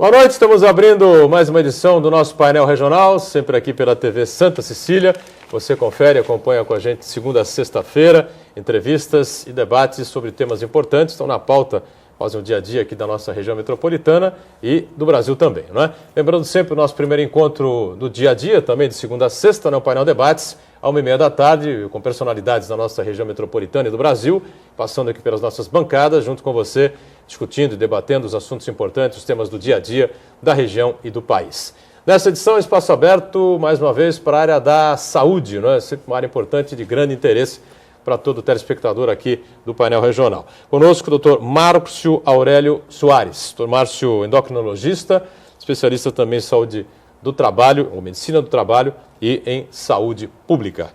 Boa noite, estamos abrindo mais uma edição do nosso painel regional, sempre aqui pela TV Santa Cecília. Você confere, acompanha com a gente de segunda a sexta-feira, entrevistas e debates sobre temas importantes, estão na pauta, fazem o dia a dia aqui da nossa região metropolitana e do Brasil também, não é? Lembrando sempre o nosso primeiro encontro do dia a dia, também de segunda a sexta, no painel Debates, à 1h30 da tarde, com personalidades da nossa região metropolitana e do Brasil, passando aqui pelas nossas bancadas, junto com você, discutindo e debatendo os assuntos importantes, os temas do dia a dia da região e do país. Nessa edição, espaço aberto, mais uma vez, para a área da saúde, não é? Sempre uma área importante de grande interesse para todo telespectador aqui do painel regional. Conosco o Dr. Márcio Aurélio Soares. Dr. Márcio, endocrinologista, especialista também em saúde do trabalho, ou medicina do trabalho e em saúde pública.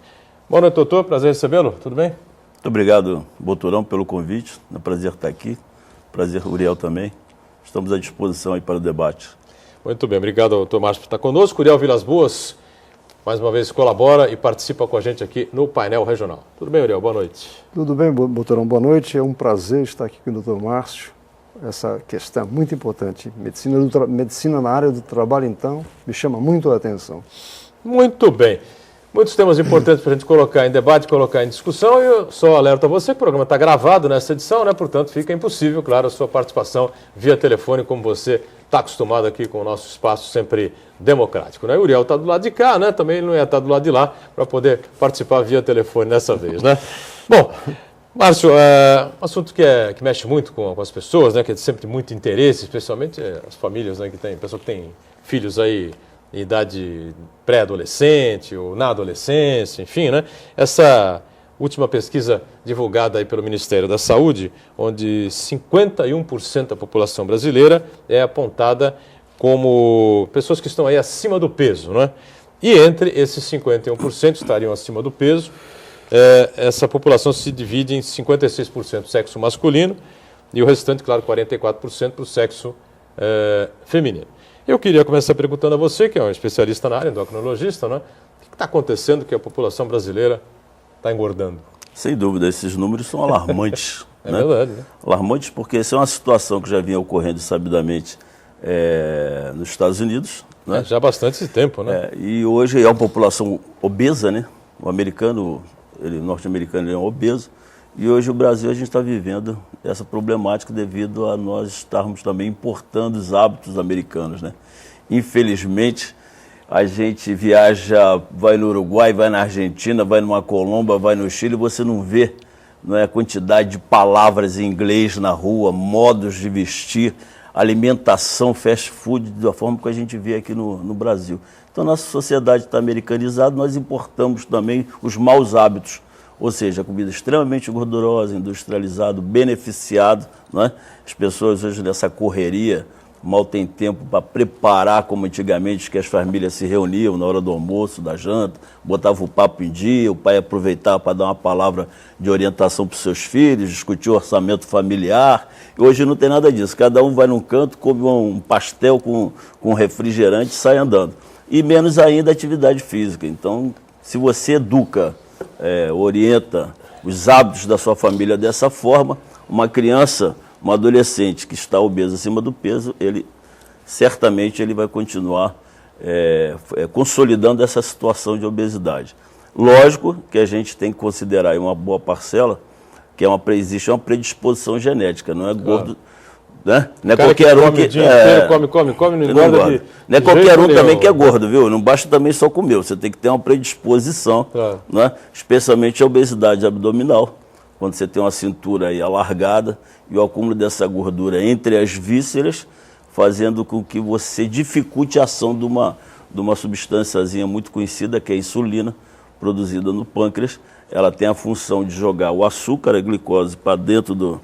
Boa noite, doutor. Prazer recebê-lo. Tudo bem? Muito obrigado, Boturão, pelo convite. É um prazer estar aqui. Prazer, Uriel, também. Estamos à disposição aí para o debate. Muito bem. Obrigado, doutor Márcio, por estar conosco. Uriel Vilas Boas, mais uma vez, colabora e participa com a gente aqui no painel regional. Tudo bem, Uriel? Boa noite. Tudo bem, Boturão. Boa noite. É um prazer estar aqui com o doutor Márcio. Essa questão é muito importante. Medicina na área do trabalho, então, me chama muito a atenção. Muito bem. Muitos temas importantes para a gente colocar em debate, colocar em discussão. E eu só alerto a você que o programa está gravado nessa edição, né? Portanto, fica impossível, claro, a sua participação via telefone, como você está acostumado aqui com o nosso espaço sempre democrático, né? O Uriel está do lado de cá, né? Também ele não ia estar do lado de lá para poder participar via telefone dessa vez, né? Bom, Márcio, um assunto que mexe muito com as pessoas, né? Que é de sempre muito interesse, especialmente as famílias, né? Pessoa que tem filhos aí em idade pré-adolescente ou na adolescência, enfim, né? Essa última pesquisa divulgada aí pelo Ministério da Saúde, onde 51% da população brasileira é apontada como pessoas que estão aí acima do peso, né? E entre esses 51% estariam acima do peso, essa população se divide em 56% sexo masculino e o restante, claro, 44% para o sexo feminino. Eu queria começar perguntando a você, que é um especialista na área, endocrinologista, né? O que está acontecendo que a população brasileira está engordando? Sem dúvida, esses números são alarmantes. É verdade, né? Alarmantes porque essa é uma situação que já vinha ocorrendo sabidamente nos Estados Unidos. Né? Já há bastante tempo, né? E hoje é uma população obesa, né? O norte-americano é um obeso. E hoje o Brasil, a gente está vivendo essa problemática devido a nós estarmos também importando os hábitos americanos, né? Infelizmente, a gente viaja, vai no Uruguai, vai na Argentina, vai numa Colômbia, vai no Chile, você não vê, não é, a quantidade de palavras em inglês na rua, modos de vestir, alimentação, fast food, da forma que a gente vê aqui no Brasil. Então, nossa sociedade está americanizada, nós importamos também os maus hábitos. Ou seja, a comida extremamente gordurosa, industrializada, beneficiado, não é? As pessoas hoje nessa correria mal têm tempo para preparar como antigamente, que as famílias se reuniam na hora do almoço, da janta, botavam o papo em dia, o pai aproveitava para dar uma palavra de orientação para os seus filhos, discutir o orçamento familiar. E hoje não tem nada disso, cada um vai num canto, come um pastel com refrigerante e sai andando. E menos ainda atividade física. Então, se você educa, orienta os hábitos da sua família dessa forma, uma criança, um adolescente que está obeso acima do peso, certamente ele vai continuar consolidando essa situação de obesidade. Lógico que a gente tem que considerar aí uma boa parcela, que existe uma predisposição genética, não é gordo, né? Não é qualquer um que come, não engorda. Não é qualquer um também que é gordo, viu? Não basta também só comer, você tem que ter uma predisposição, né? Especialmente a obesidade abdominal, quando você tem uma cintura aí alargada e o acúmulo dessa gordura entre as vísceras, fazendo com que você dificulte a ação de uma substânciazinha muito conhecida, que é a insulina, produzida no pâncreas. Ela tem a função de jogar o açúcar, a glicose, para dentro do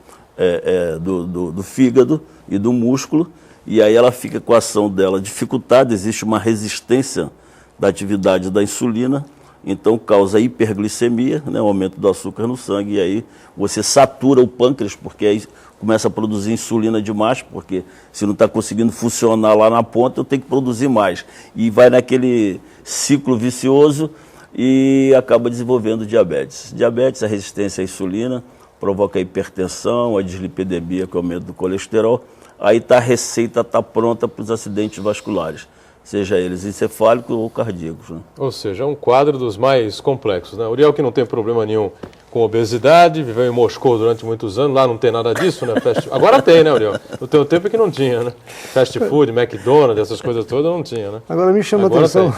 fígado e do músculo, e aí ela fica com a ação dela dificultada, existe uma resistência da atividade da insulina, então causa hiperglicemia, né, o aumento do açúcar no sangue, e aí você satura o pâncreas, porque aí começa a produzir insulina demais, porque se não está conseguindo funcionar lá na ponta, eu tenho que produzir mais. E vai naquele ciclo vicioso e acaba desenvolvendo diabetes. Diabetes, a resistência à insulina, provoca a hipertensão, a dislipidemia, que é o aumento do colesterol, aí a receita está pronta para os acidentes vasculares, seja eles encefálicos ou cardíacos. Né? Ou seja, é um quadro dos mais complexos. Né? Uriel, que não tem problema nenhum com obesidade, viveu em Moscou durante muitos anos, lá não tem nada disso, né? Agora tem, né, Uriel? No teu tempo é que não tinha, né? Fast food, McDonald's, essas coisas todas não tinha, né? Agora me chama a atenção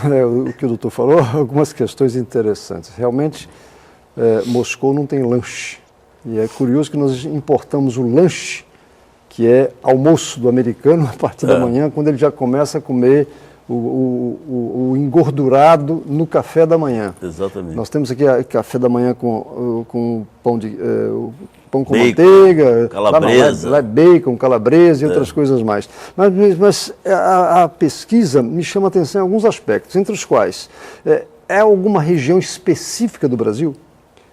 o que o doutor falou, algumas questões interessantes. Realmente, Moscou não tem lanche. E é curioso que nós importamos o lanche, que é almoço do americano, a partir da manhã, quando ele já começa a comer o engordurado no café da manhã. Exatamente. Nós temos aqui café da manhã com pão com bacon, manteiga, calabresa, lá é bacon, calabresa e outras coisas mais. Mas a pesquisa me chama a atenção em alguns aspectos, entre os quais é alguma região específica do Brasil?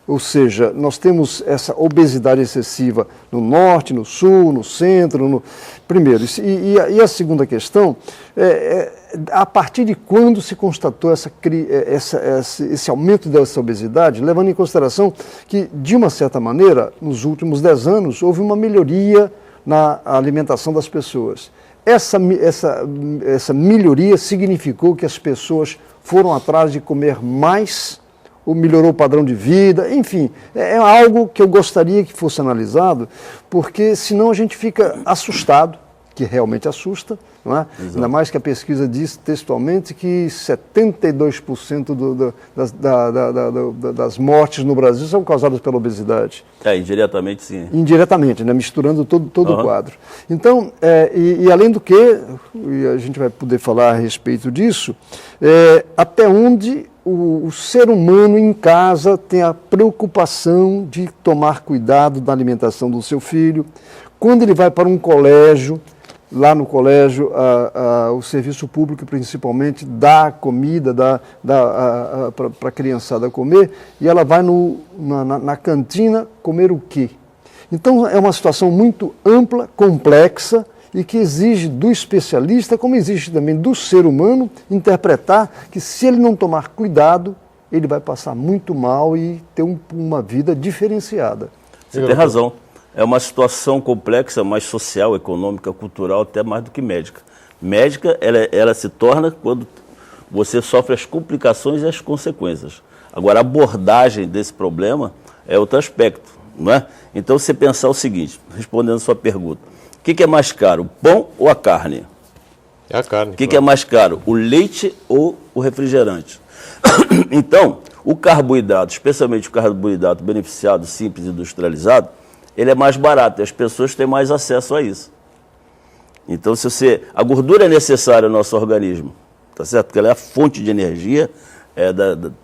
Ou seja, nós temos essa obesidade excessiva no norte, no sul, no centro. Primeiro, e a segunda questão a partir de quando se constatou esse aumento dessa obesidade, levando em consideração que, de uma certa maneira, nos últimos 10 anos, houve uma melhoria na alimentação das pessoas. Essa melhoria significou que as pessoas foram atrás de comer mais, ou melhorou o padrão de vida, enfim, é algo que eu gostaria que fosse analisado, porque senão a gente fica assustado, que realmente assusta, não é? Ainda mais que a pesquisa diz textualmente que 72% das mortes no Brasil são causadas pela obesidade. Indiretamente sim. Indiretamente, né? Misturando todo o quadro. Então, além do que, e a gente vai poder falar a respeito disso, até onde o ser humano em casa tem a preocupação de tomar cuidado da alimentação do seu filho. Quando ele vai para um colégio, lá no colégio, o serviço público principalmente dá comida para a criançada comer, e ela vai na cantina comer o quê? Então é uma situação muito ampla, complexa, e que exige do especialista, como exige também do ser humano, interpretar que se ele não tomar cuidado, ele vai passar muito mal e ter uma vida diferenciada. Você tem razão. É uma situação complexa, mais social, econômica, cultural, até mais do que médica. Médica, ela se torna quando você sofre as complicações e as consequências. Agora, a abordagem desse problema é outro aspecto, não é? Então, você pensar o seguinte, respondendo a sua pergunta, o que é mais caro, o pão ou a carne? É a carne. O que é mais caro, o leite ou o refrigerante? Então, o carboidrato, especialmente o carboidrato beneficiado, simples, industrializado, ele é mais barato e as pessoas têm mais acesso a isso. Então, a gordura é necessária ao nosso organismo, tá certo? Porque ela é a fonte de energia,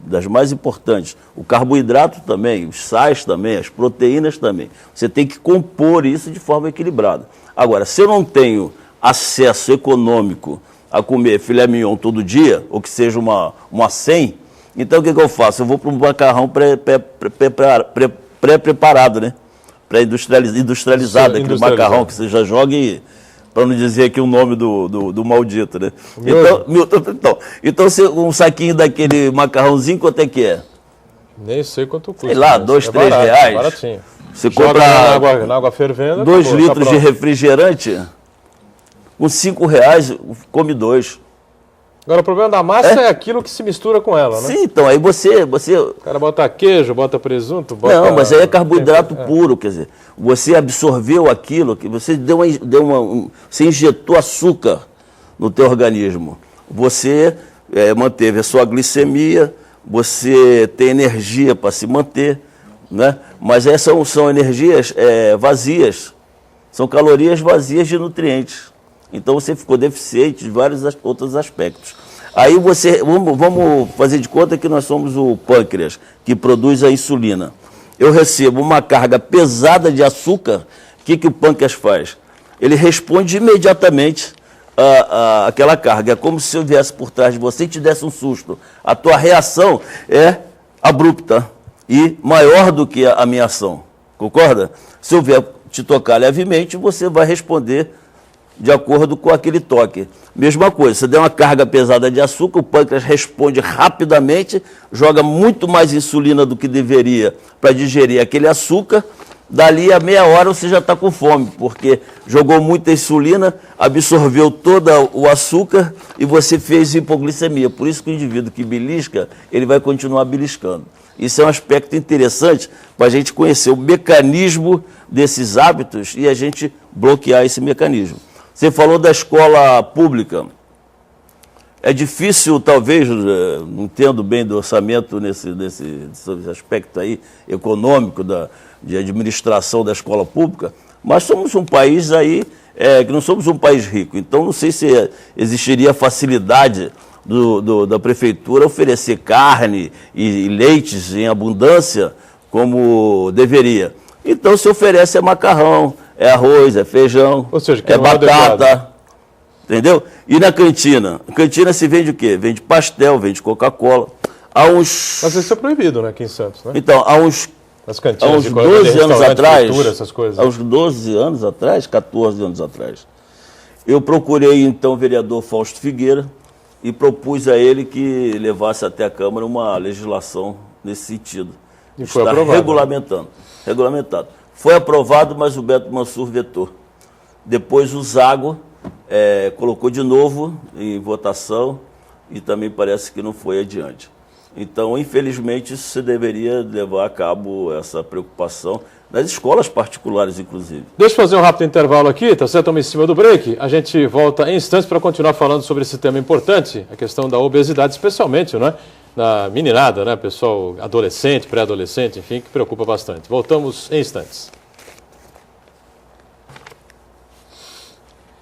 das mais importantes. O carboidrato também, os sais também, as proteínas também. Você tem que compor isso de forma equilibrada. Agora, se eu não tenho acesso econômico a comer filé mignon todo dia, ou que seja uma 100, então o que eu faço? Eu vou para um macarrão pré-preparado, né? Pré-industrializado, aquele macarrão que você já joga e... para não dizer aqui o nome do maldito, né? Então um saquinho daquele macarrãozinho, quanto é que é? Nem sei quanto custa. Sei lá, R$2, R$3. Baratinho. Você joga compra na água fervendo, 2 litros de refrigerante, com R$5, come 2. Agora, o problema da massa é aquilo que se mistura com ela, né? Sim, então, aí você... O cara bota queijo, bota presunto, bota... Não, mas aí é carboidrato puro, quer dizer, você absorveu aquilo, que você você injetou açúcar no teu organismo, você manteve a sua glicemia, você tem energia para se manter, né? Mas essas são energias vazias, são calorias vazias de nutrientes. Então você ficou deficiente de vários outros aspectos. Aí vamos fazer de conta que nós somos o pâncreas, que produz a insulina. Eu recebo uma carga pesada de açúcar, o que o pâncreas faz? Ele responde imediatamente àquela carga. É como se eu viesse por trás de você e te desse um susto. A tua reação é abrupta e maior do que a minha ação. Concorda? Se eu vier te tocar levemente, você vai responder de acordo com aquele toque. Mesma coisa, se der uma carga pesada de açúcar, o pâncreas responde rapidamente, joga muito mais insulina do que deveria para digerir aquele açúcar, dali a meia hora você já está com fome, porque jogou muita insulina, absorveu todo o açúcar e você fez hipoglicemia. Por isso que o indivíduo que belisca, ele vai continuar beliscando. Isso é um aspecto interessante para a gente conhecer o mecanismo desses hábitos e a gente bloquear esse mecanismo. Você falou da escola pública. É difícil, talvez, não entendo bem do orçamento nesse aspecto aí econômico de administração da escola pública, mas somos um país aí que não somos um país rico. Então, não sei se existiria facilidade da prefeitura oferecer carne e leites em abundância como deveria. Então, se oferece macarrão, arroz, feijão, ou seja, batata, entendeu? E na cantina? Na cantina se vende o quê? Vende pastel, vende Coca-Cola. Mas isso é proibido, né, aqui em Santos, né? Então, há uns 12 anos atrás, essas coisas. há uns 12 anos atrás, 14 anos atrás, eu procurei, então, o vereador Fausto Figueira e propus a ele que levasse até a Câmara uma legislação nesse sentido. E foi aprovado. Regulamentado. Foi aprovado, mas o Beto Mansur vetou. Depois o Zago colocou de novo em votação e também parece que não foi adiante. Então, infelizmente, isso se deveria levar a cabo essa preocupação nas escolas particulares, inclusive. Deixa eu fazer um rápido intervalo aqui, tá certo? Estamos em cima do break. A gente volta em instantes para continuar falando sobre esse tema importante, a questão da obesidade, especialmente, né, na meninada, né, pessoal adolescente, pré-adolescente, enfim, que preocupa bastante. Voltamos em instantes.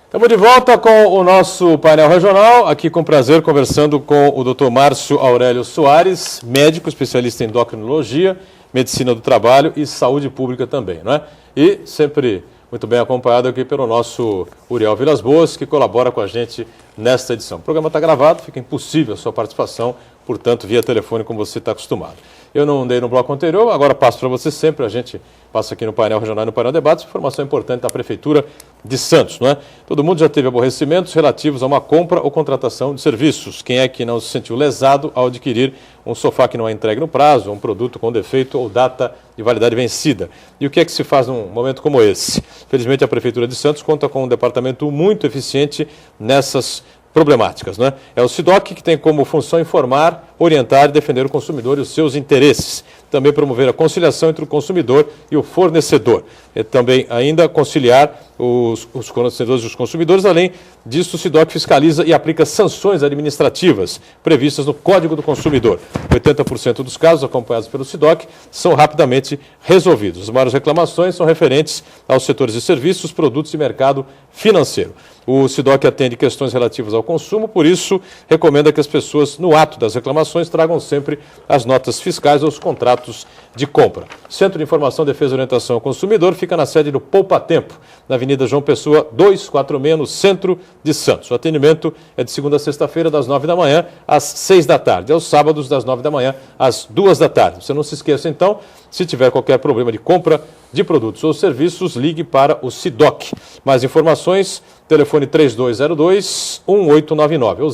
Estamos de volta com o nosso painel regional, aqui com prazer conversando com o Dr. Márcio Aurélio Soares, médico especialista em endocrinologia, medicina do trabalho e saúde pública também, não é? E sempre muito bem acompanhado aqui pelo nosso Uriel Vilas Boas, que colabora com a gente nesta edição. O programa está gravado, fica impossível a sua participação, portanto, via telefone, como você está acostumado. Eu não dei no bloco anterior, agora passo para você sempre, a gente passa aqui no painel regional e no painel debates, informação importante da Prefeitura de Santos, não é? Todo mundo já teve aborrecimentos relativos a uma compra ou contratação de serviços. Quem é que não se sentiu lesado ao adquirir um sofá que não é entregue no prazo, um produto com defeito ou data de validade vencida? E o que é que se faz num momento como esse? Felizmente, a Prefeitura de Santos conta com um departamento muito eficiente nessas problemáticas, né? É o SIDOC que tem como função informar, orientar e defender o consumidor e os seus interesses. Também promover a conciliação entre o consumidor e o fornecedor. É também ainda conciliar os fornecedores e os consumidores. Além disso, o SIDOC fiscaliza e aplica sanções administrativas previstas no Código do Consumidor. 80% dos casos acompanhados pelo SIDOC são rapidamente resolvidos. As maiores reclamações são referentes aos setores de serviços, produtos e mercado financeiro. O SIDOC atende questões relativas ao consumo, por isso recomenda que as pessoas, no ato das reclamações, tragam sempre as notas fiscais ou os contratos de compra. O Centro de Informação, Defesa e Orientação ao Consumidor fica na sede do Poupa Tempo, na Avenida João Pessoa 246, no centro de Santos. O atendimento é de segunda a sexta-feira, das 9 da manhã às 6 da tarde. Aos sábados, das 9 da manhã às 2 da tarde. Você não se esqueça, então, se tiver qualquer problema de compra de produtos ou serviços, ligue para o SIDOC. Mais informações, telefone 3202-1899 ou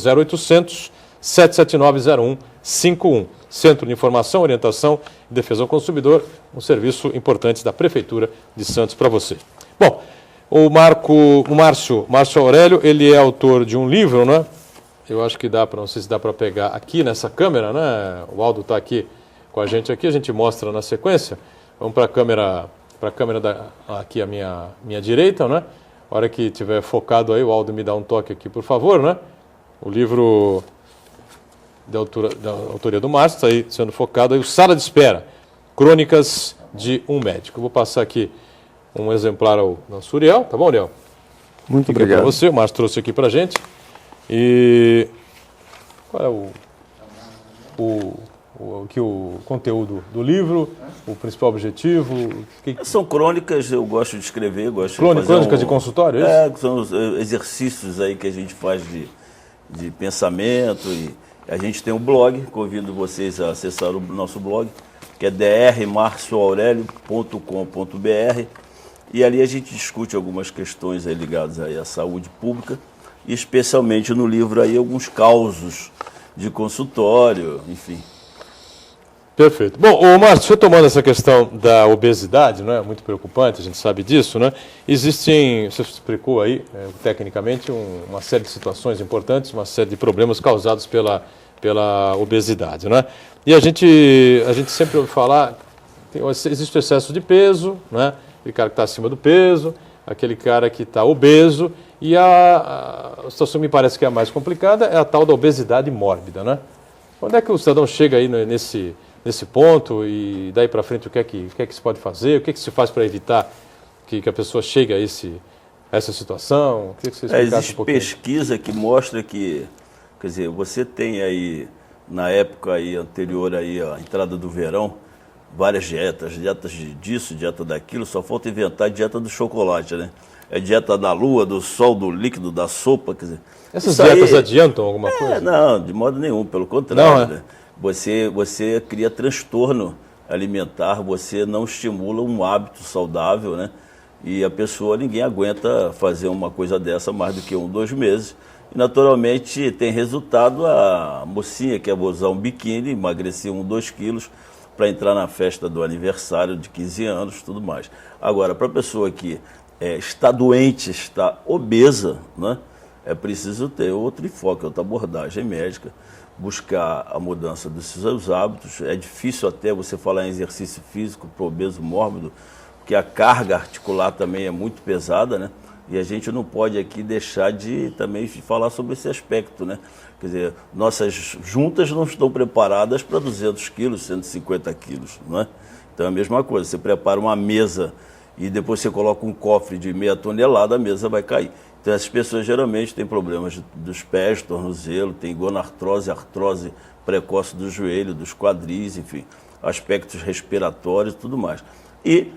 0800-779-0151. Centro de Informação, Orientação e Defesa ao Consumidor, um serviço importante da Prefeitura de Santos para você. Bom, o Márcio Aurélio, ele é autor de um livro, né? Eu acho que dá para, não sei se dá para pegar aqui nessa câmera, né? O Aldo está aqui com a gente mostra na sequência. Vamos para a câmera aqui à minha direita, né? A hora que estiver focado aí, o Aldo me dá um toque aqui, por favor, né? O livro da autoria do Márcio, está aí sendo focado aí, o Sala de Espera, Crônicas de um Médico. Eu vou passar aqui um exemplar ao nosso Uriel, tá bom, Uriel? Muito Fica obrigado. para você, o Márcio trouxe aqui para a gente. E qual é o conteúdo do livro, o principal objetivo? São crônicas, eu gosto de escrever, crônicas de consultório, é isso? São exercícios aí que a gente faz de pensamento, e a gente tem um blog, convido vocês a acessar o nosso blog, que é drmarcioaurelio.com.br, e ali a gente discute algumas questões aí ligadas aí à saúde pública, e especialmente no livro aí alguns causos de consultório, enfim. Perfeito. Bom, ô Márcio, você tomando essa questão da obesidade, não é muito preocupante, a gente sabe disso, né? Existem, você explicou aí, tecnicamente, uma série de situações importantes, uma série de problemas causados pela obesidade, né? E a gente sempre ouve falar, existe o excesso de peso, né? Aquele cara que está acima do peso, aquele cara que está obeso, e a situação que me parece que é a mais complicada é a tal da obesidade mórbida, né? Quando é que o cidadão chega aí nesse ponto e daí para frente o que é que se pode fazer, o que é que se faz para evitar que a pessoa chegue a essa situação? O que você explicasse existe um pouquinho? pesquisa que mostra que, quer dizer, você tem aí, na época aí anterior aí, à entrada do verão, várias dietas disso, dieta daquilo, só falta inventar a dieta do chocolate, né? É dieta da lua, do sol, do líquido, da sopa, quer dizer... Essas dietas adiantam alguma coisa? Não, de modo nenhum, pelo contrário, Não, né? Você cria transtorno alimentar, você não estimula um hábito saudável, né? E a pessoa, ninguém aguenta fazer uma coisa dessa mais do que 2 meses. E naturalmente tem resultado a mocinha que quer usar um biquíni, emagrecer 2 quilos para entrar na festa do aniversário de 15 anos e tudo mais. Agora, para a pessoa que está doente, está obesa, né? É preciso ter outro enfoque, outra abordagem médica, buscar a mudança dos seus hábitos. É difícil até você falar em exercício físico para o obeso mórbido, porque a carga articular também é muito pesada, né? E a gente não pode aqui deixar de também falar sobre esse aspecto, né? Quer dizer, nossas juntas não estão preparadas para 200 quilos, 150 quilos, não é? Então é a mesma coisa, você prepara uma mesa e depois você coloca um cofre de meia tonelada, a mesa vai cair. Então essas pessoas geralmente têm problemas dos pés, tornozelo, tem gonartrose, artrose precoce do joelho, dos quadris, enfim, aspectos respiratórios e tudo mais. E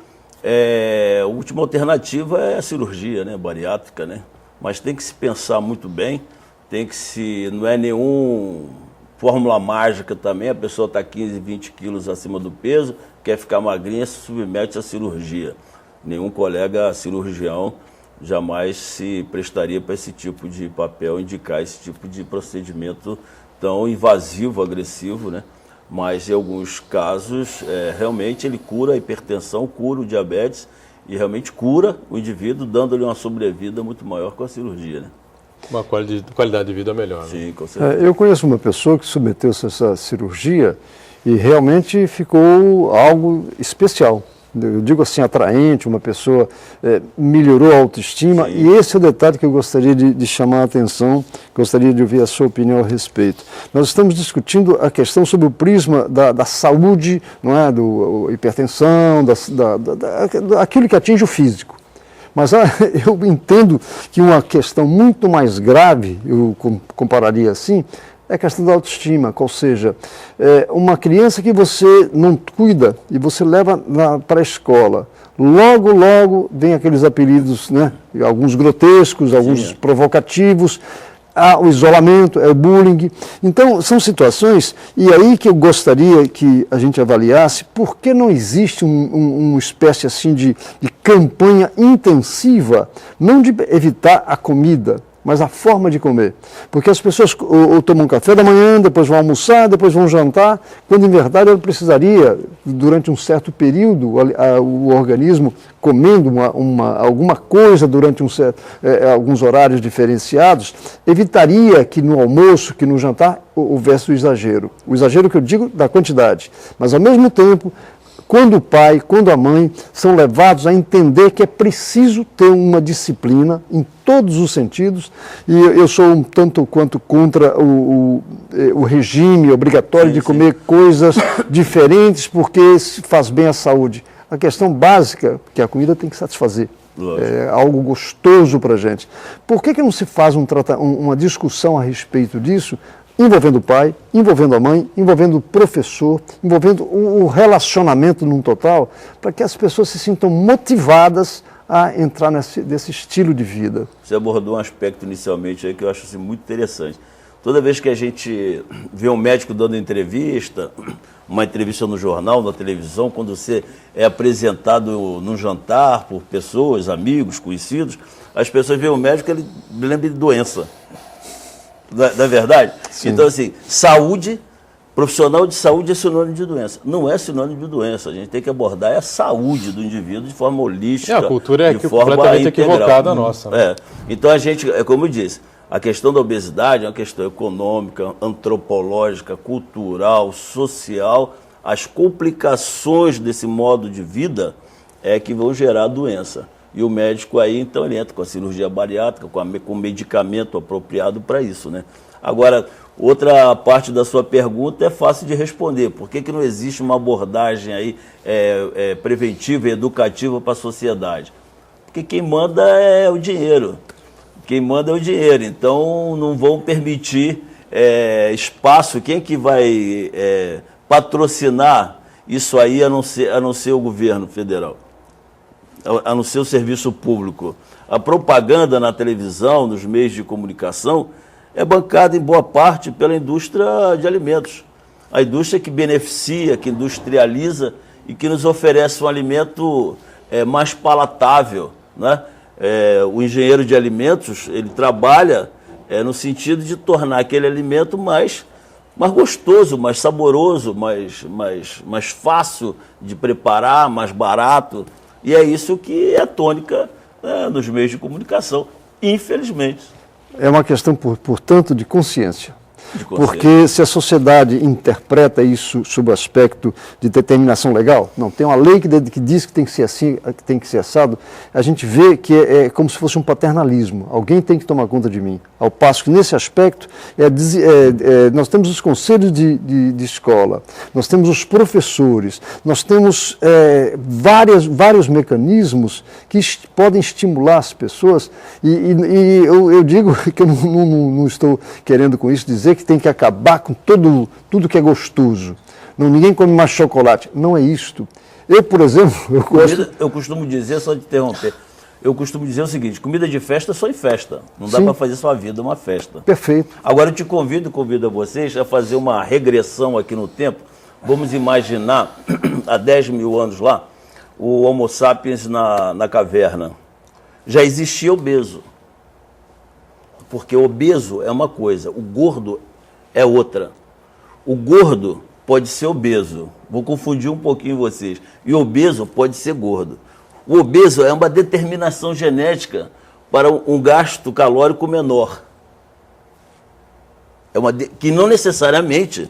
a última alternativa é a cirurgia, né, bariátrica, né? Mas tem que se pensar muito bem, não é nenhum fórmula mágica também, a pessoa está 15, 20 quilos acima do peso, quer ficar magrinha, se submete à cirurgia. Nenhum colega cirurgião jamais se prestaria para esse tipo de papel, indicar esse tipo de procedimento tão invasivo, agressivo, né? Mas em alguns casos, realmente ele cura a hipertensão, cura o diabetes e realmente cura o indivíduo, dando-lhe uma sobrevida muito maior com a cirurgia, né? Uma qualidade de vida melhor. Né? Sim, com certeza. Eu conheço uma pessoa que submeteu-se a essa cirurgia e realmente ficou algo especial. Eu digo assim, atraente, uma pessoa melhorou a autoestima. Sim. E esse é o detalhe que eu gostaria de chamar a atenção, gostaria de ouvir a sua opinião a respeito. Nós estamos discutindo a questão sobre o prisma da saúde, não é? Do hipertensão, aquilo que atinge o físico. Mas eu entendo que uma questão muito mais grave, eu compararia assim, é a questão da autoestima, ou seja, uma criança que você não cuida e você leva para a escola, logo vem aqueles apelidos, né? Alguns grotescos, alguns provocativos, o isolamento, o bullying. Então, são situações, e aí que eu gostaria que a gente avaliasse por que não existe uma espécie assim de campanha intensiva, não de evitar a comida, mas a forma de comer. Porque as pessoas ou tomam café da manhã, depois vão almoçar, depois vão jantar, quando em verdade ela precisaria, durante um certo período, o organismo comendo alguma coisa durante alguns horários diferenciados, evitaria que no almoço, que no jantar, houvesse o exagero. O exagero que eu digo da quantidade. Mas ao mesmo tempo, quando o pai, quando a mãe são levados a entender que é preciso ter uma disciplina em todos os sentidos, e eu sou um tanto quanto contra o regime obrigatório de comer coisas diferentes porque faz bem à saúde. A questão básica, que a comida tem que satisfazer. É algo gostoso para a gente. Por que não se faz uma discussão a respeito disso, envolvendo o pai, envolvendo a mãe, envolvendo o professor, envolvendo o relacionamento num total, para que as pessoas se sintam motivadas a entrar nesse estilo de vida? Você abordou um aspecto inicialmente aí que eu acho assim, muito interessante. Toda vez que a gente vê um médico dando entrevista, uma entrevista no jornal, na televisão, quando você é apresentado num jantar por pessoas, amigos, conhecidos, as pessoas veem o médico, ele lembra de doença. Não é verdade? Sim. Então, assim, saúde Profissional de saúde é sinônimo de doença. Não é sinônimo de doença. A gente tem que abordar a saúde do indivíduo de forma holística. A cultura é de forma completamente integral. equivocada a nossa. Né? Então a gente, como eu disse, a questão da obesidade é uma questão econômica, antropológica, cultural, social. As complicações desse modo de vida é que vão gerar doença. E o médico aí, então, ele entra com a cirurgia bariátrica, com medicamento apropriado para isso, né? Agora, outra parte da sua pergunta é fácil de responder. Por que não existe uma abordagem aí preventiva e educativa para a sociedade? Porque quem manda é o dinheiro. Quem manda é o dinheiro. Então, não vão permitir espaço. Quem que vai patrocinar isso aí a não ser o governo federal? A não ser o serviço público. A propaganda na televisão, nos meios de comunicação, é bancada em boa parte pela indústria de alimentos. A indústria que beneficia, que industrializa e que nos oferece um alimento mais palatável, né? O engenheiro de alimentos, ele trabalha no sentido de tornar aquele alimento mais gostoso, mais saboroso, mais fácil de preparar, mais barato. E é isso que é a tônica nos meios de comunicação, infelizmente. É uma questão, portanto, de consciência. Porque se a sociedade interpreta isso sob o aspecto de determinação legal, não, tem uma lei que diz que tem que ser assim, que tem que ser assado, a gente vê que é como se fosse um paternalismo. Alguém tem que tomar conta de mim. Ao passo que, nesse aspecto, nós temos os conselhos de escola, nós temos os professores, nós temos vários mecanismos que podem estimular as pessoas. E eu digo que eu não estou querendo com isso dizer que tem que acabar com tudo que é gostoso. Ninguém come mais chocolate. Não é isto. Eu, por exemplo, eu costumo dizer, só de interromper, eu costumo dizer o seguinte: comida de festa é só em festa. Não dá para fazer sua vida uma festa. Perfeito. Agora eu te convido a vocês a fazer uma regressão aqui no tempo. Vamos imaginar, há 10 mil anos lá, o Homo sapiens na caverna. Já existia obeso. Porque obeso é uma coisa, o gordo é outra. O gordo pode ser obeso, vou confundir um pouquinho vocês, e obeso pode ser gordo. O obeso é uma determinação genética para um gasto calórico menor. Que não necessariamente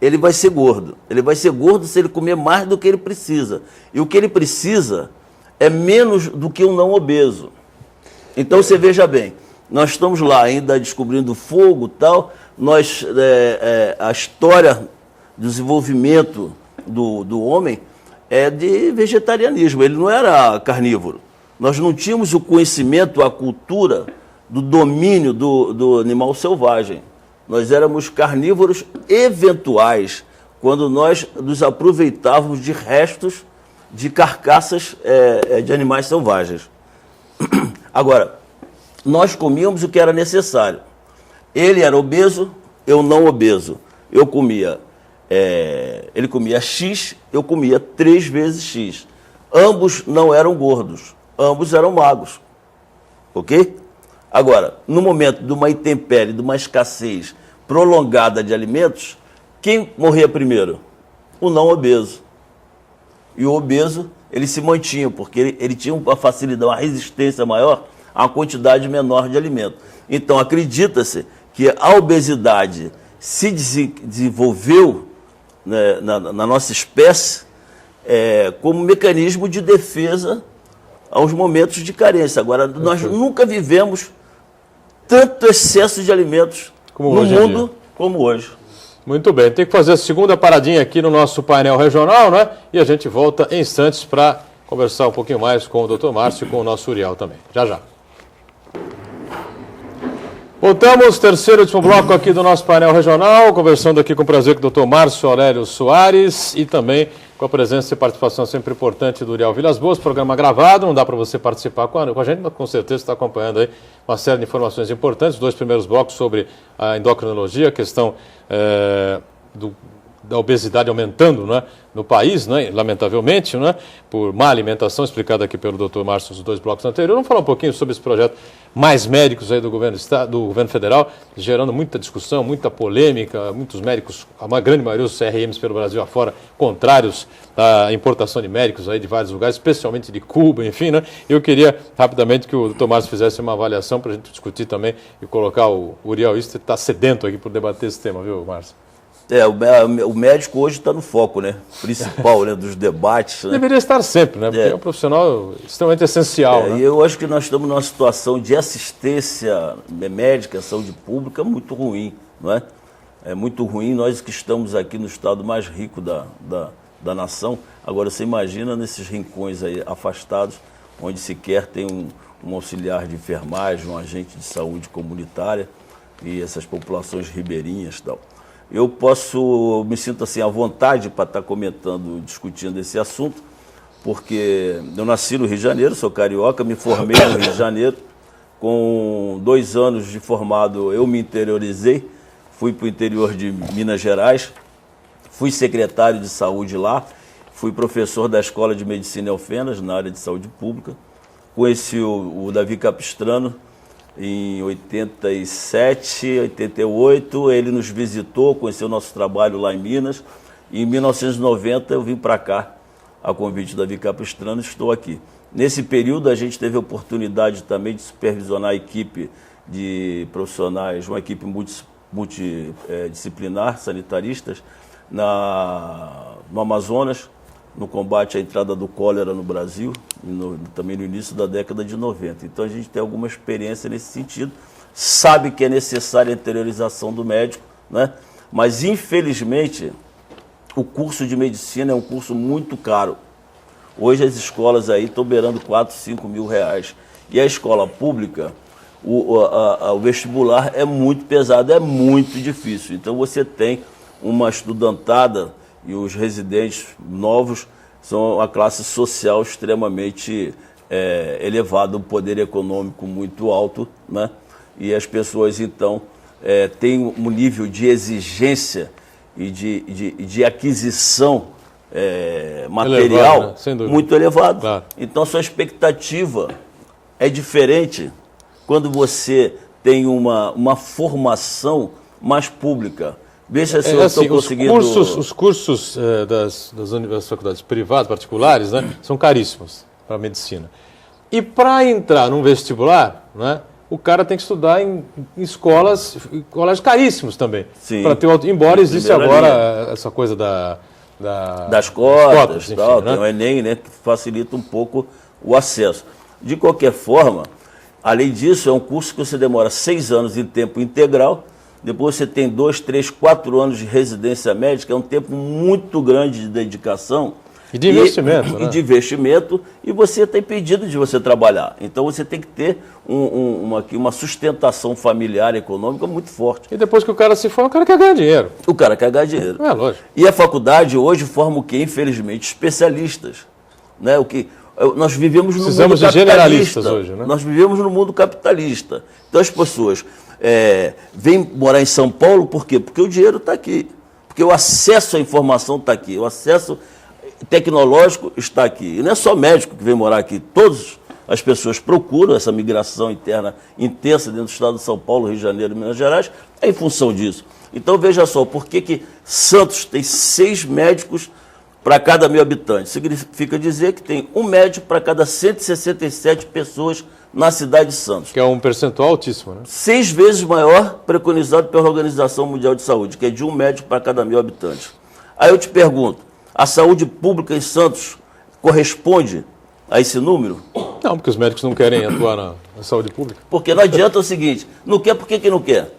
ele vai ser gordo. Ele vai ser gordo se ele comer mais do que ele precisa. E o que ele precisa é menos do que um não obeso. Então você veja bem, nós estamos lá ainda descobrindo fogo e tal, a história do desenvolvimento do homem é de vegetarianismo, ele não era carnívoro. Nós não tínhamos o conhecimento, a cultura do domínio do animal selvagem. Nós éramos carnívoros eventuais, quando nós nos aproveitávamos de restos de carcaças de animais selvagens. Agora, nós comíamos o que era necessário. Ele era obeso, eu não obeso. Ele comia X, eu comia 3 vezes X. Ambos não eram gordos, ambos eram magros. Ok? Agora, no momento de uma intempérie, de uma escassez prolongada de alimentos, quem morria primeiro? O não obeso. E o obeso, ele se mantinha, porque ele tinha uma facilidade, uma resistência maior a uma quantidade menor de alimento. Então, acredita-se que a obesidade se desenvolveu, né, na nossa espécie como mecanismo de defesa aos momentos de carência. Agora, nós nunca vivemos tanto excesso de alimentos no mundo como hoje. Muito bem, tem que fazer a segunda paradinha aqui no nosso painel regional, né? E a gente volta em instantes para conversar um pouquinho mais com o Dr. Márcio e com o nosso Uriel também. Já, já. Voltamos, terceiro e último bloco aqui do nosso painel regional, conversando aqui com prazer com o Dr. Márcio Aurélio Soares e também com a presença e participação sempre importante do Uriel Vilas Boas, programa gravado, não dá para você participar com a gente, mas com certeza está acompanhando aí uma série de informações importantes, 2 primeiros blocos sobre a endocrinologia, a questão da obesidade aumentando, né, no país, né, lamentavelmente, né, por má alimentação, explicada aqui pelo Dr. Márcio nos 2 blocos anteriores. Vamos falar um pouquinho sobre esse projeto Mais Médicos aí do governo federal, gerando muita discussão, muita polêmica, muitos médicos, a grande maioria dos CRMs pelo Brasil afora, contrários à importação de médicos aí de vários lugares, especialmente de Cuba, enfim, né. Eu queria rapidamente que o Dr. Márcio fizesse uma avaliação para a gente discutir também e colocar o Uriel Ister, está sedento aqui por debater esse tema, viu, Márcio? O médico hoje está no foco, né? Principal, né? Dos debates. Né? Deveria estar sempre, né? Porque é um profissional extremamente essencial. Né? E eu acho que nós estamos numa situação de assistência médica, saúde pública, muito ruim, não é? É muito ruim nós que estamos aqui no estado mais rico da nação. Agora, você imagina nesses rincões aí afastados, onde sequer tem um auxiliar de enfermagem, um agente de saúde comunitária e essas populações ribeirinhas e tal. Eu me sinto assim à vontade para estar comentando, discutindo esse assunto, porque eu nasci no Rio de Janeiro, sou carioca, me formei no Rio de Janeiro, com 2 anos de formado eu me interiorizei, fui para o interior de Minas Gerais, fui secretário de saúde lá, fui professor da Escola de Medicina em Alfenas, na área de saúde pública, conheci o Davi Capistrano, em 87, 88, ele nos visitou, conheceu o nosso trabalho lá em Minas, e em 1990 eu vim para cá, a convite da Davi Capistrano, estou aqui. Nesse período a gente teve a oportunidade também de supervisionar a equipe de profissionais, uma equipe multidisciplinar, sanitaristas, no Amazonas, no combate à entrada do cólera no Brasil, também no início da década de 90. Então a gente tem alguma experiência nesse sentido, sabe que é necessária a interiorização do médico, né? Mas infelizmente o curso de medicina é um curso muito caro. Hoje as escolas aí estão beirando 4, 5 mil reais. E a escola pública, o vestibular é muito pesado, é muito difícil. Então você tem uma estudantada e os residentes novos são uma classe social extremamente elevada, um poder econômico muito alto, né? E as pessoas, então, têm um nível de exigência e de aquisição material elevado, né? Muito elevado. Claro. Então, sua expectativa é diferente quando você tem uma formação mais pública. Veja se eu estou conseguindo... Os cursos das faculdades privadas, particulares, né, são caríssimos para a medicina. E para entrar num vestibular, né, o cara tem que estudar em escolas, colégios caríssimos também. Sim. Para ter embora existe agora essa coisa das cotas enfim, tal, né? Tem o Enem, né, que facilita um pouco o acesso. De qualquer forma, além disso, é um curso que você demora 6 anos em tempo integral. Depois você tem 2, 3, 4 anos de residência médica, é um tempo muito grande de dedicação. E de investimento, né? E de investimento, e você está impedido de você trabalhar. Então você tem que ter uma sustentação familiar, econômica muito forte. E depois que o cara se forma, o cara quer ganhar dinheiro. O cara quer ganhar dinheiro. É lógico. E a faculdade hoje forma o quê? Infelizmente, especialistas. Né? Nós vivemos no mundo capitalista. De generalistas hoje, né? Nós vivemos no mundo capitalista. Então as pessoas... vem morar em São Paulo, por quê? Porque o dinheiro está aqui, porque o acesso à informação está aqui, o acesso tecnológico está aqui. E não é só médico que vem morar aqui, todas as pessoas procuram essa migração interna intensa dentro do estado de São Paulo, Rio de Janeiro e Minas Gerais, é em função disso. Então veja só, por que Santos tem 6 médicos para cada 1.000 habitantes? Significa dizer que tem um médico para cada 167 pessoas na cidade de Santos. Que é um percentual altíssimo, né? 6 vezes maior preconizado pela Organização Mundial de Saúde, que é de um médico para cada 1.000 habitantes. Aí eu te pergunto, a saúde pública em Santos corresponde a esse número? Não, porque os médicos não querem atuar na saúde pública. Porque não adianta o seguinte, não quer, por que não quer?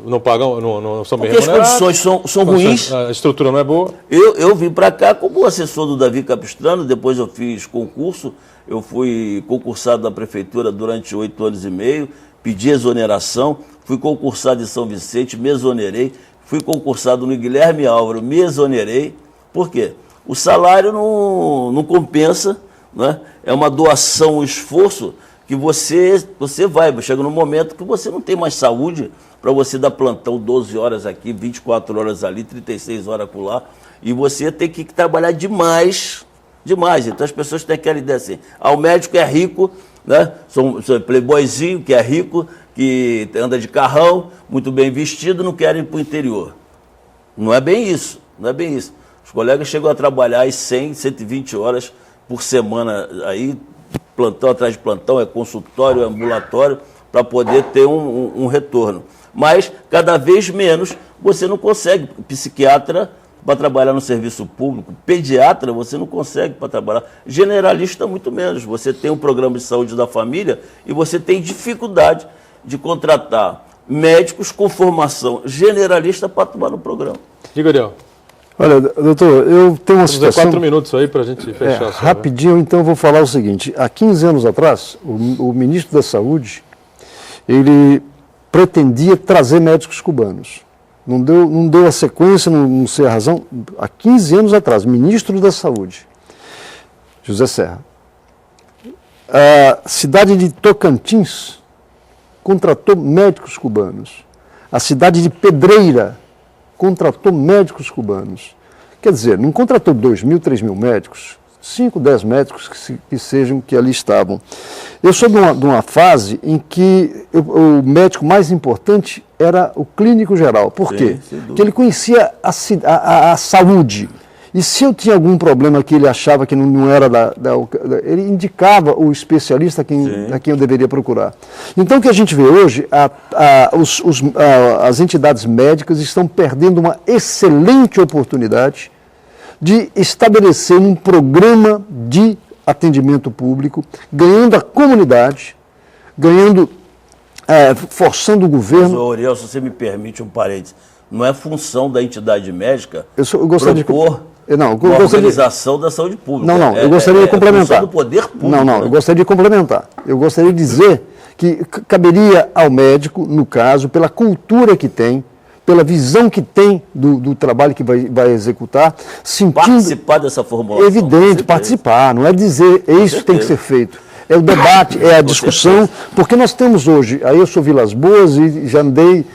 Não pagam, não são bem remunerados. Porque as condições são ruins. A estrutura não é boa. Eu vim para cá como assessor do Davi Capistrano, depois eu fiz concurso, eu fui concursado da prefeitura durante 8 anos e meio, pedi exoneração, fui concursado em São Vicente, me exonerei, fui concursado no Guilherme Álvaro, me exonerei. Por quê? O salário não compensa, né? É uma doação, um esforço que você vai, chega num momento que você não tem mais saúde para você dar plantão 12 horas aqui, 24 horas ali, 36 horas acolá, e você tem que trabalhar demais. Então as pessoas têm aquela ideia assim, o médico é rico, né? Sou playboyzinho, que é rico, que anda de carrão, muito bem vestido, não querem ir para o interior. Não é bem isso. Os colegas chegam a trabalhar aí 100, 120 horas por semana, aí plantão atrás de plantão, é consultório, é ambulatório, para poder ter um retorno. Mas, cada vez menos, você não consegue. Psiquiatra, para trabalhar no serviço público, pediatra, você não consegue para trabalhar. Generalista, muito menos. Você tem um programa de saúde da família e você tem dificuldade de contratar médicos com formação generalista para atuar no programa. Diga, Ariel. Olha, doutor, eu tenho uma situação... 4 minutos aí para a gente fechar. Rapidinho, então, eu vou falar o seguinte. Há 15 anos atrás, o ministro da Saúde, ele pretendia trazer médicos cubanos. Não deu a sequência, não sei a razão. Há 15 anos atrás, ministro da Saúde, José Serra. A cidade de Tocantins contratou médicos cubanos. A cidade de Pedreira contratou médicos cubanos. Quer dizer, não contratou 2.000, 3.000 médicos, 5, 10 médicos que sejam que ali estavam. Eu sou de uma fase em que o médico mais importante era o clínico geral. Por quê? Porque ele conhecia a saúde. E se eu tinha algum problema que ele achava que não era ele indicava o especialista a quem eu deveria procurar. Então o que a gente vê hoje, as entidades médicas estão perdendo uma excelente oportunidade de estabelecer um programa de atendimento público, ganhando a comunidade, forçando o governo. Mas, Ariel, se você me permite um parênteses, não é função da entidade médica eu gostaria propor uma organização da saúde pública. Não, eu gostaria de complementar. É do poder público. Não, eu gostaria de complementar. Eu gostaria de dizer que caberia ao médico, no caso, pela cultura que tem, pela visão que tem do trabalho que vai executar, sentindo... Participar dessa formulação. Evidente, participar, não é dizer isso que tem que ser feito. É o debate, é a discussão, porque nós temos hoje, aí eu sou Vilas Boas e já andei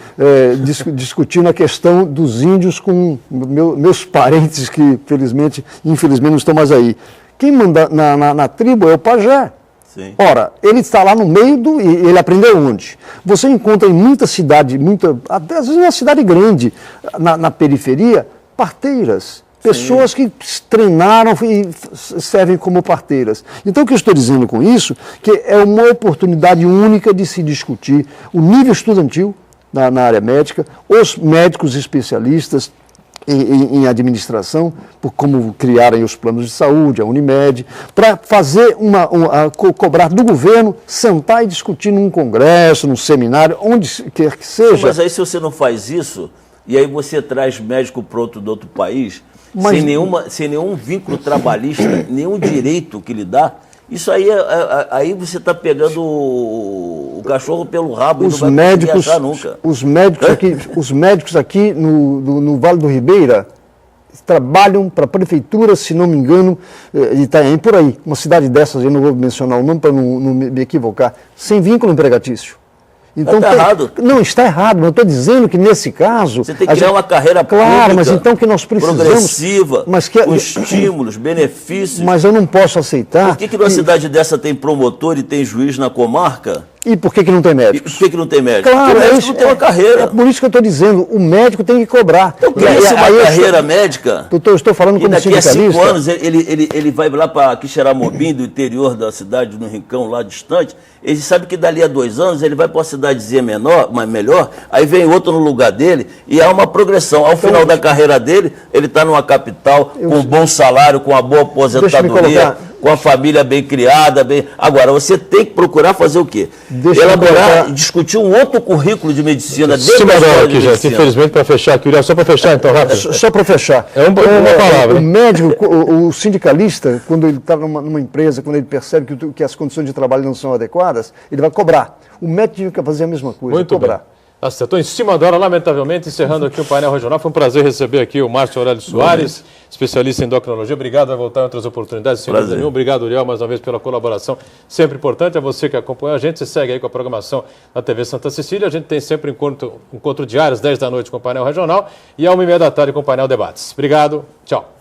discutindo a questão dos índios com meus parentes que, infelizmente não estão mais aí. Quem manda na tribo é o pajé. Sim. Ora, ele está lá no meio e ele aprendeu onde? Você encontra em muita cidade, às vezes uma cidade grande, na periferia, parteiras. Pessoas que treinaram e servem como parteiras. Então, o que eu estou dizendo com isso, que é uma oportunidade única de se discutir o nível estudantil na área médica, os médicos especialistas em administração, por como criarem os planos de saúde, a Unimed, para fazer cobrar do governo, sentar e discutir num congresso, num seminário, onde quer que seja. Mas aí se você não faz isso, e aí você traz médico pronto de outro país... Sem nenhum vínculo trabalhista, nenhum direito que lhe dá, isso aí, aí você está pegando o cachorro pelo rabo e não vai conseguir achar nunca. Os médicos aqui no Vale do Ribeira trabalham para a prefeitura, se não me engano, de Itanhaém, por aí, uma cidade dessas, eu não vou mencionar o nome para não me equivocar, sem vínculo empregatício. Então, está errado. Não, está errado, mas eu estou dizendo que nesse caso... Você tem que criar uma carreira pública, claro, mas então que nós precisamos... progressiva, com estímulos, benefícios. Mas eu não posso aceitar... Por que numa cidade dessa tem promotor e tem juiz na comarca? E por que não tem médicos? E por que não tem médico? Claro, porque o médico não tem uma carreira. É por isso que eu estou dizendo, o médico tem que cobrar. Então, cria uma carreira médica. Doutor, eu estou falando como sindicalista. Daqui a 5 anos ele vai lá para Quixeramobim, do interior da cidade, no Rincão, lá distante. Ele sabe que dali a 2 anos ele vai para uma cidadezinha menor, mas melhor, aí vem outro no lugar dele e há uma progressão. Ao final da carreira dele, ele está numa capital com um bom salário, com uma boa aposentadoria, com a família bem criada. Agora, você tem que procurar fazer o quê? Elaborar e discutir um outro currículo de medicina dentro da escola de medicina. Gente, infelizmente, para fechar aqui, só para fechar, então, rápido. Só para fechar. É uma palavra. O médico, o sindicalista, quando ele está numa empresa, quando ele percebe que as condições de trabalho não são adequadas, ele vai cobrar. O médico tem que fazer a mesma coisa, Muito cobrar. Bem. Estou em cima da hora, lamentavelmente, encerrando aqui o painel regional. Foi um prazer receber aqui o Márcio Aurélio Soares, especialista em endocrinologia. Obrigado, vai voltar em outras oportunidades, sem dúvida nenhuma. Obrigado, Uriel, mais uma vez pela colaboração, sempre importante. A você que acompanha a gente, você segue aí com a programação da TV Santa Cecília. A gente tem sempre encontro diário às 10 da noite com o painel regional e às 1h30 da tarde com o painel Debates. Obrigado, tchau.